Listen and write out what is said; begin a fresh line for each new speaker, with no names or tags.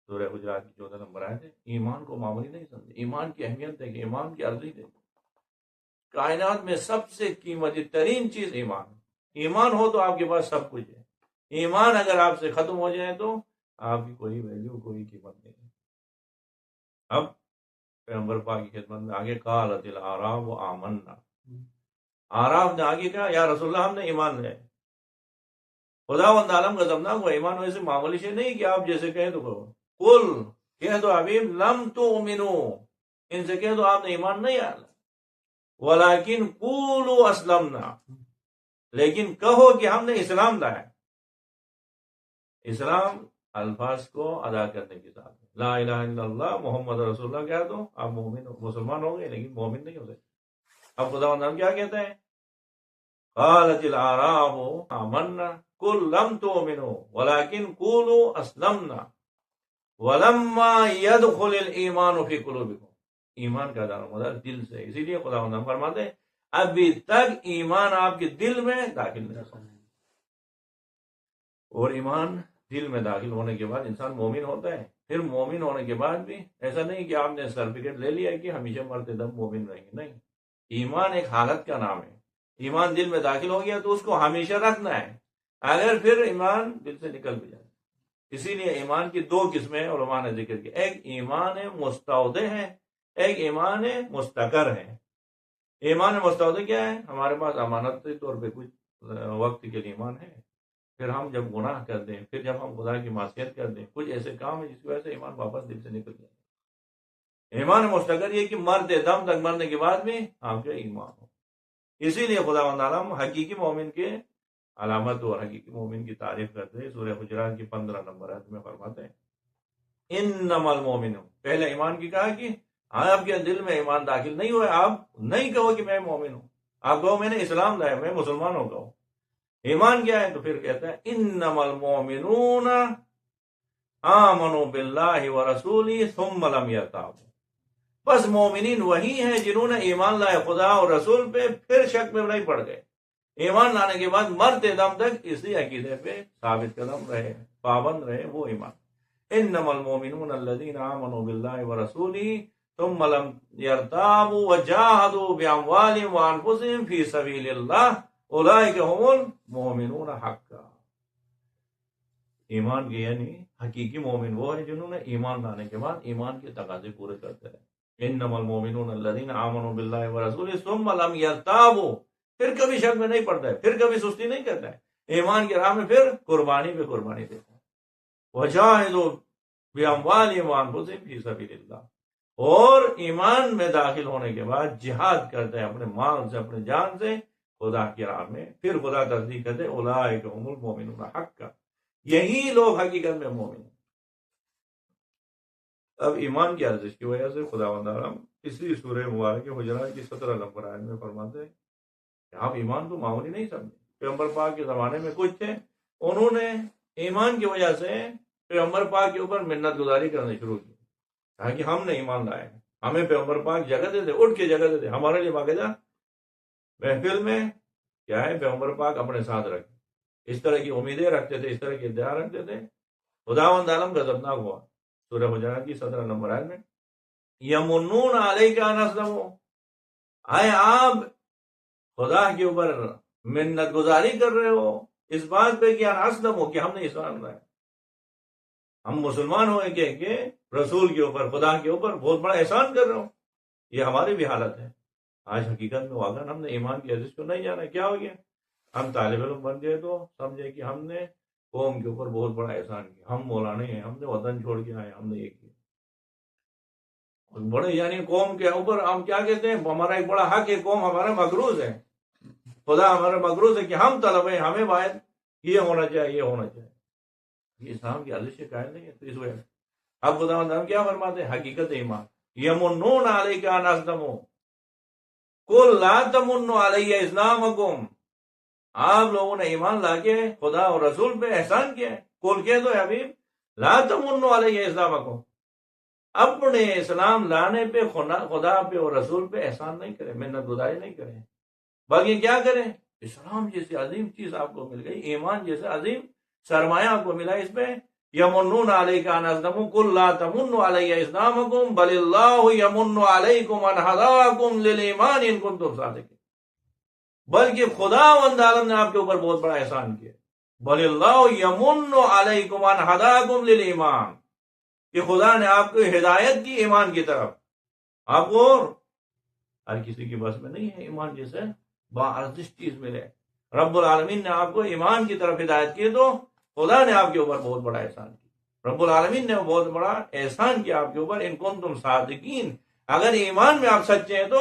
سورہ حجرات کی 14 نمبر آیت ہے. ایمان کو معمولی نہیں سمجھے. ایمان کی اہمیت ہے کہ ایمان کی عرضی ہے. کائنات میں سب سے قیمتی ترین چیز ایمان ہے. ایمان ہو تو آپ کے پاس سب کچھ ہے. ایمان اگر آپ سے ختم ہو جائے تو آپ کی کوئی ویلیو، کوئی قیمت نہیں ہے. اب پیغمبر پاک کی خدمت میں آگے قالت الاعراب آمنا. آراف نے آگے کہا یا رسول اللہ ہم نے ایمان لائے. خداوند عالم غضبناک ہوا. ایمان ویسے معمولی شے نہیں کہ آپ جیسے کہیں تو کہو. قل کہہ دو حبیب لم تؤمنو، ان سے کہہ دو آپ نے ایمان نہیں آیا. ولیکن قولوا اسلمنا، لیکن کہو کہ ہم نے اسلام لایا. اسلام الفاظ کو ادا کرنے کے ساتھ لا الہ الا اللہ محمد رسول اللہ کہہ دو آپ مومن مسلمان ہوں گے، لیکن مومن نہیں ہو سکتے. اب خداوند عالم کیا کہتے ہیں؟ قالت الاعراب آمنا قل لم تؤمنوا ولكن قولوا اسلمنا ولما يدخل الايمان في قلوبكم. ایمان کا دار مدار دل سے، اسی لیے خداوند فرماتے ہیں ابھی تک ایمان آپ کے دل میں داخل نہیں ہوا. اور ایمان دل میں داخل ہونے کے بعد انسان مومن ہوتا ہے. پھر مومن ہونے کے بعد بھی ایسا نہیں کہ آپ نے سرٹیفکیٹ لے لیا کہ ہمیشہ مرتے دم مومن رہیں گے. نہیں، ایمان ایک حالت کا نام ہے. ایمان دل میں داخل ہو گیا تو اس کو ہمیشہ رکھنا ہے، اگر پھر ایمان دل سے نکل بھی جائے. اسی لیے ایمان کی دو قسمیں علماء نے ذکر کی. ایک ایمان مستودع ہے، ایک ایمان مستقر ہے. ایمان مستودع کیا ہے؟ ہمارے پاس امانت کے طور پہ کچھ وقت کے لیے ایمان ہے، پھر ہم جب گناہ کر دیں، پھر جب ہم خدا کی معصیت کر دیں، کچھ ایسے کام ہیں جس کی وجہ سے ایمان واپس دل سے نکل جائے. ایمان مستقر یہ کہ مرتے دم تک، مرنے کے بعد بھی آپ کا ایمان ہو. اسی لیے خداوند عالم حقیقی مومن کے علامت اور حقیقی مومن کی تعریف کرتے ہیں. سورہ حجرات کی 15 نمبر آیت میں فرماتے ہیں انما المؤمنون. پہلے ایمان کی کہا کہ آپ کے دل میں ایمان داخل نہیں ہوا، آپ نہیں کہو کہ میں مومن ہوں، آپ کہو میں نے اسلام لایا، میں مسلمان ہوں. کہو ایمان کیا ہے؟ تو پھر کہتا ہے انما المؤمنون آمنوا باللہ ورسولہ ثم لم یرتابوا. بس مومنین وہی ہیں جنہوں نے ایمان لائے خدا اور رسول پہ، پھر شک میں نہیں پڑ گئے. ایمان لانے کے بعد مرتے دم تک اسی عقیدے پہ ثابت قدم رہے، پابند رہے، وہ ایمان. انما المؤمنون الذين آمنوا بالله ورسوله ثم لم يرتابوا وجاهدوا باموالهم وانفسهم في سبيل الله اولئك هم المؤمنون حقا. ایمان کے یعنی حقیقی مومن وہ ہے جنہوں نے ایمان لانے کے بعد ایمان کے تقاضے پورے کرتے رہے. انما المؤمنون الذين آمنوا بالله ورسوله ثم لم يرتابوا، پھر کبھی شک میں نہیں پڑتا ہے، پھر کبھی سستی نہیں کرتا ہے، ایمان کی راہ میں پھر قربانی پہ قربانی دیتا ہے. وجاہدوا باموالہم وانفسہم فی سبیل اللہ، اور ایمان میں داخل ہونے کے بعد جہاد کرتے ہیں اپنے مال سے، اپنے جان سے خدا کی راہ میں. پھر خدا تصدیق کرتے اولئک هم المؤمنون حقا، یہی لوگ حقیقت میں مومن ہیں. اب ایمان کی ارزش کی وجہ سے خداوند عالم اسی سورہ مبارک حجرات کی 17 نمبر آیت میں فرماتے ہیں کہ آپ ایمان کو معمولی نہیں سمجھے. پیغمبر پاک کے زمانے میں کچھ تھے، انہوں نے ایمان کی وجہ سے پیغمبر پاک کے اوپر منت گزاری کرنے شروع کی، کہا کہ ہم نے ایمان لایا، ہمیں پیغمبر پاک جگہ دیتے، اٹھ کے جگہ دیتے، ہمارے لیے باقاعدہ محفل میں کیا ہے پیغمبر پاک اپنے ساتھ رکھے. اس طرح کی امیدیں رکھتے تھے، اس طرح کی ادعا رکھتے تھے. خداوند عالم غضبناک ہوا. سورہ حجرات کی 17 نمبر آیت میں یمنون علیک ان اسلموا، آئے آپ خدا کے اوپر منت گزاری کر رہے ہو اس بات پہ کہ ان اسلموا، کہ ہم نے اسلام لایا، ہم مسلمان ہوئے کہ رسول کے اوپر، خدا کے اوپر بہت بڑا احسان کر رہے ہو. یہ ہماری بھی حالت ہے. آج حقیقت میں واقعا ہم نے ایمان کی ارزش کو نہیں جانا. کیا ہو گیا؟ ہم طالب علم بن گئے تو سمجھے کہ ہم نے قوم کے اوپر بہت بڑا احسان کیا، ہم مولانے ہیں، ہم نے وطن چھوڑ کے آئے، ہم نے یہ کیا. بڑے یعنی قوم کے اوپر ہم کیا کہتے ہیں، ہمارا ایک بڑا حق ہے، قوم ہمارا مغروض ہے، خدا ہمارا مغروض ہے کہ ہم طلب ہیں، ہمیں باید یہ ہونا چاہیے، یہ ہونا چاہیے. یہ اسلام کی ارزش سے قائل نہیں ہے. تو اس وجہ سے اب خداوند ہم کیا فرماتے ہیں؟ حقیقت ایمان یمنون علیک ان اسلموا قل لا تمنوا علی اسلامکم. آپ لوگوں نے ایمان لا کے خدا اور رسول پہ احسان کیا ہے. قل کہہ دو حبیب لا تمنوا علی اسلامکم، اپنے اسلام لانے پہ خدا پہ اور رسول پہ احسان نہیں کریں، منت گزاری نہیں کریں، بلکہ کیا کریں؟ اسلام جیسی عظیم چیز آپ کو مل گئی، ایمان جیسا عظیم سرمایہ آپ کو ملا اس پہ یمنون علیک ان اسلموا قل لا تمنوا علی اسلامکم بل اللہ یمن علیکم ان ہداکم للایمان ان کنتم صادقین، بلکہ خداوند عالم نے آپ کے اوپر بہت بڑا احسان کیا. بل اللہ یمن علیکم ان ہداکم للایمان، کہ خدا نے آپ کو ہدایت کی ایمان کی طرف. آپ کو ہر کسی کی بس میں نہیں ہے ایمان جیسے باارزش چیز ملے. رب العالمین نے آپ کو ایمان کی طرف ہدایت کی تو خدا نے آپ کے اوپر بہت بڑا احسان کیا. رب العالمین نے بہت بڑا احسان کیا آپ کے اوپر. ان کنتم صادقین، اگر ایمان میں آپ سچے ہیں تو